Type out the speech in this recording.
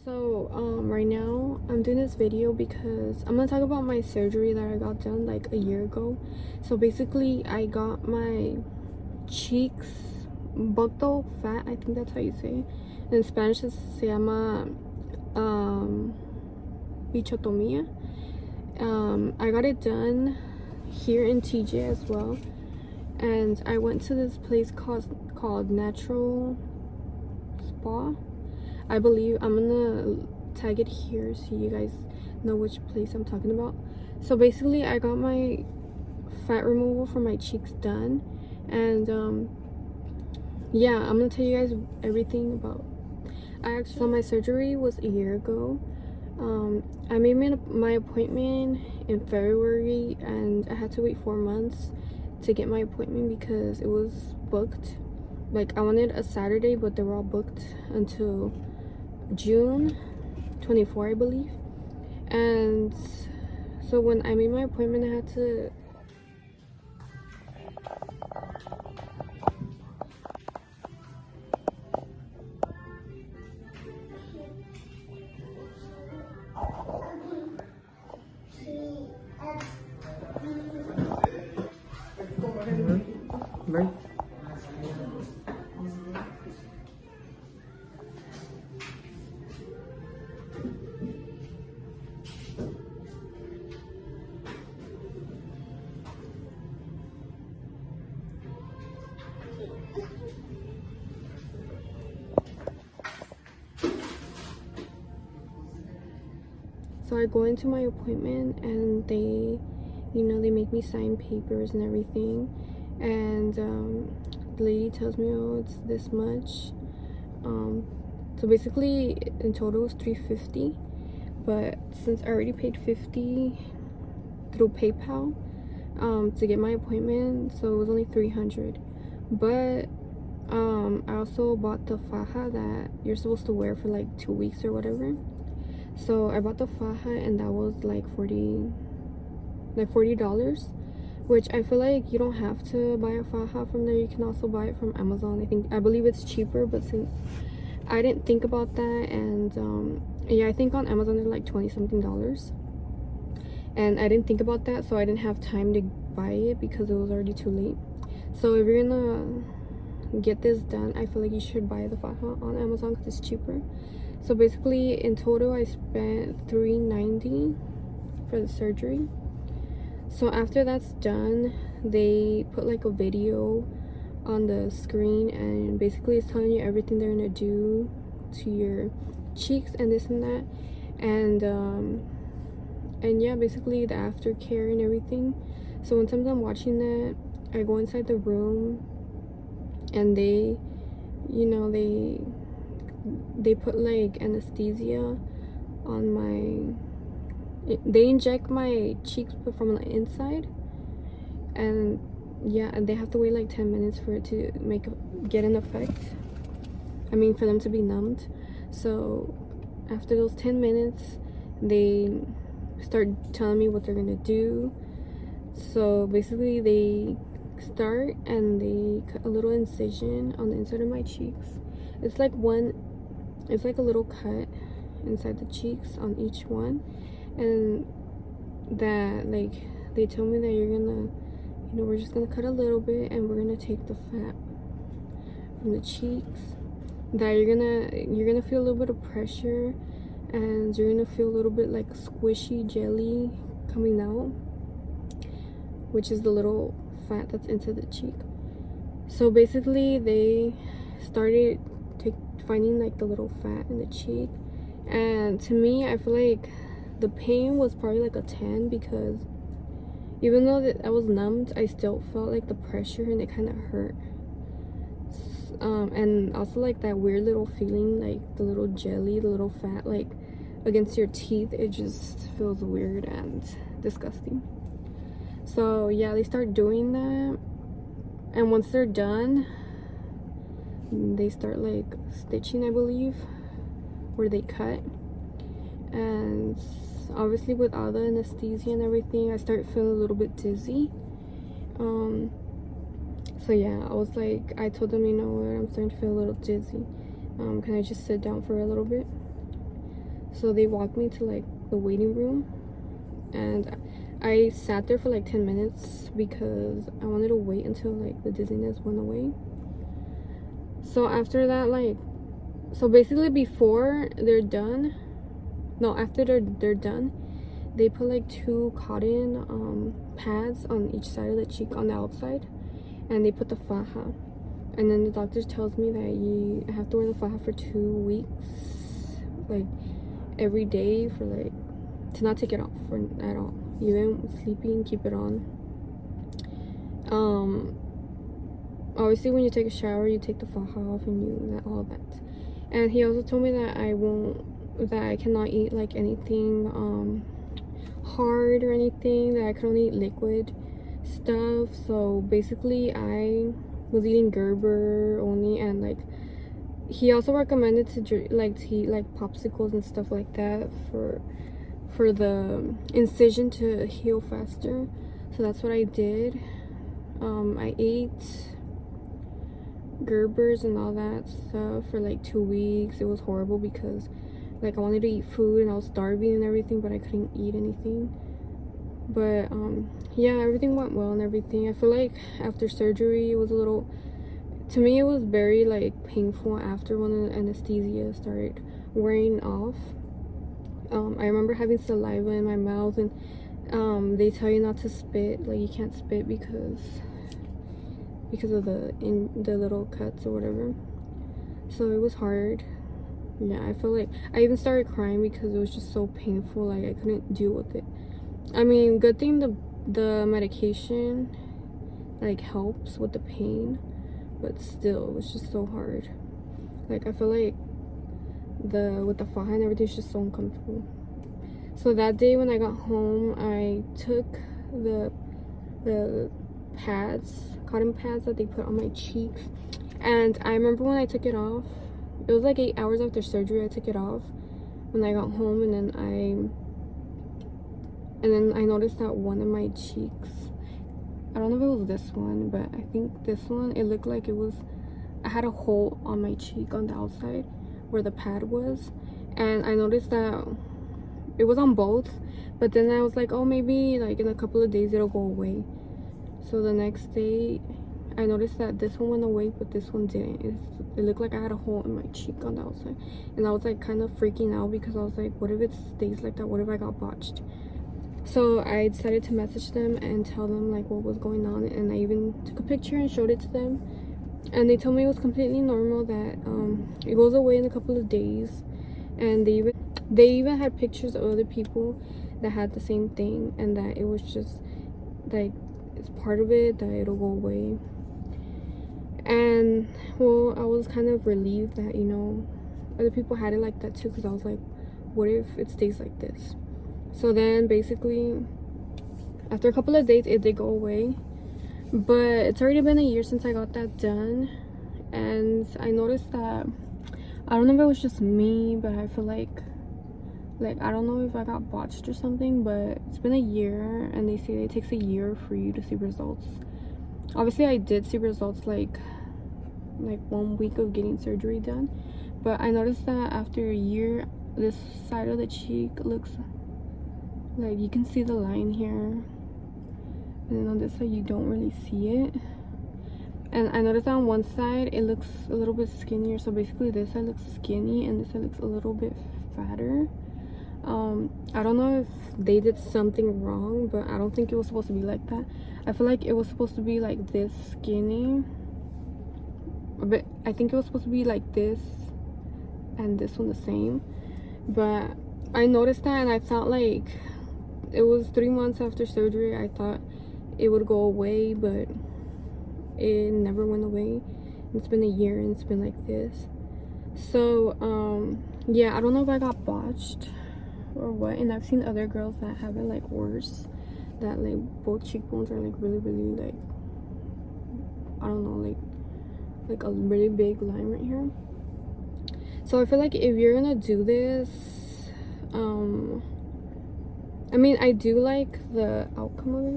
So right now I'm doing this video because I'm gonna talk about my surgery that I got done like a year ago. So basically I got my cheeks Buccal fat, I think that's how you say it. In Spanish se llama bichotomía. I got it done here in TJ as well, and I went to this place called Natural Spa, I believe. I'm gonna tag it here so you guys know which place I'm talking about. So basically I got my fat removal for my cheeks done, and yeah, I'm gonna tell you guys everything about. So my surgery was a year ago. I made my appointment in February, and I had to wait 4 months to get my appointment because it was booked. Like, I wanted a Saturday, but they were all booked until June 24, I believe. And so when I made my appointment, I had to Right. So I go into my appointment, and they, they make me sign papers and everything. And the lady tells me, oh, it's this much. So basically in total it was $350, but since I already paid $50 through PayPal to get my appointment, so it was only $300. But I also bought the faja that you're supposed to wear for like 2 weeks or whatever. So I bought the faja, and that was like $40, which I feel like you don't have to buy a faja from there. You can also buy it from Amazon. I believe it's cheaper, but since I didn't think about that, and yeah, I think on Amazon they're like $20-something, and I didn't think about that, so I didn't have time to buy it because it was already too late. So if you're gonna get this done, I feel like you should buy the faja on Amazon because it's cheaper. So basically in total I spent $390 for the surgery. So after that's done, they put like a video on the screen, and basically it's telling you everything they're gonna do to your cheeks and this and that, and yeah, basically the aftercare and everything. So once I'm done watching that, I go inside the room, and they put like anesthesia on they inject my cheeks from the inside, and yeah, and they have to wait like 10 minutes for it to get an effect. I mean, for them to be numbed. So after those 10 minutes, they start telling me what they're gonna do. So basically they start, and they cut a little incision on the inside of my cheeks. It's like a little cut inside the cheeks on each one, and that, like, they told me that you're gonna, we're just gonna cut a little bit, and we're gonna take the fat from the cheeks. That you're gonna feel a little bit of pressure, and you're gonna feel a little bit like squishy jelly coming out, which is the little fat that's into the cheek. So basically they started finding like the little fat in the cheek, and to me, I feel like the pain was probably like a 10, because even though that I was numbed, I still felt like the pressure, and it kind of hurt. And also like that weird little feeling, like the little jelly, the little fat, like against your teeth. It just feels weird and disgusting. So yeah, they start doing that, and once they're done, they start like stitching, I believe, where they cut. And obviously with all the anesthesia and everything, I start feeling a little bit dizzy. So yeah, I told them, you know what, I'm starting to feel a little dizzy. Can I just sit down for a little bit? So they walked me to like the waiting room, and I sat there for like 10 minutes because I wanted to wait until like the dizziness went away. So after that, like, so basically before they're done, no, after they're done, they put like 2 cotton pads on each side of the cheek on the outside, and they put the faja. And then the doctor tells me that you have to wear the faja for 2 weeks, like every day, for like, to not take it off for at all. Even sleeping, keep it on. Obviously when you take a shower, you take the faja off, and all that. And he also told me that I cannot eat like anything hard or anything, that I can only eat liquid stuff. So basically I was eating Gerber only, and like he also recommended to eat like popsicles and stuff like that for the incision to heal faster. So that's what I did. I ate Gerbers and all that stuff for like 2 weeks. It was horrible because like I wanted to eat food and I was starving and everything, but I couldn't eat anything. But yeah, everything went well and everything. I feel like after surgery it was a little, to me it was very like painful after when the anesthesia started wearing off. I remember having saliva in my mouth, and they tell you not to spit, like you can't spit because of the little cuts or whatever. So it was hard. Yeah, I feel like I even started crying because it was just so painful. Like I couldn't deal with it. I mean, good thing the medication like helps with the pain, but still it was just so hard. Like I feel like with the faja and everything is just so uncomfortable. So that day when I got home, I took the cotton pads that they put on my cheeks, and I remember when I took it off, it was like 8 hours after surgery. I took it off when I got home, and then I noticed that one of my cheeks, I don't know if it was this one, but I think this one, it looked like I had a hole on my cheek on the outside where the pad was, and I noticed that it was on both, but then I was like, oh, maybe like in a couple of days it'll go away. So the next day I noticed that this one went away, but this one didn't. It looked like I had a hole in my cheek on the outside, and I was like kind of freaking out because I was like, what if it stays like that? What if I got botched? So I decided to message them and tell them like what was going on, and I even took a picture and showed it to them, and they told me it was completely normal, that it goes away in a couple of days. And they even had pictures of other people that had the same thing, and that it was just like, it's part of it, that it'll go away. And well, I was kind of relieved that, you know, other people had it like that too, because I was like, what if it stays like this? So then basically after a couple of days it did go away, but it's already been a year since I got that done. And I noticed that, I don't know if it was just me, but I feel like I don't know if I got botched or something, but it's been a year, and they say it takes a year for you to see results. Obviously I did see results like 1 week of getting surgery done, but I noticed that after a year, this side of the cheek looks like, you can see the line here, and then on this side you don't really see it. And I noticed on one side it looks a little bit skinnier. So basically this side looks skinny and this side looks a little bit fatter. I don't know if they did something wrong, but I don't think it was supposed to be like that. I feel like it was supposed to be like this skinny, but I think it was supposed to be like this and this one the same. But I noticed that, and I thought like, it was 3 months after surgery, I thought it would go away, but it never went away. It's been a year and it's been like this. So yeah, I don't know if I got botched or what. And I've seen other girls that have it like worse, that like both cheekbones are like really like, I don't know, like a really big line right here. So I feel like if you're gonna do this, I mean, I do like the outcome of it.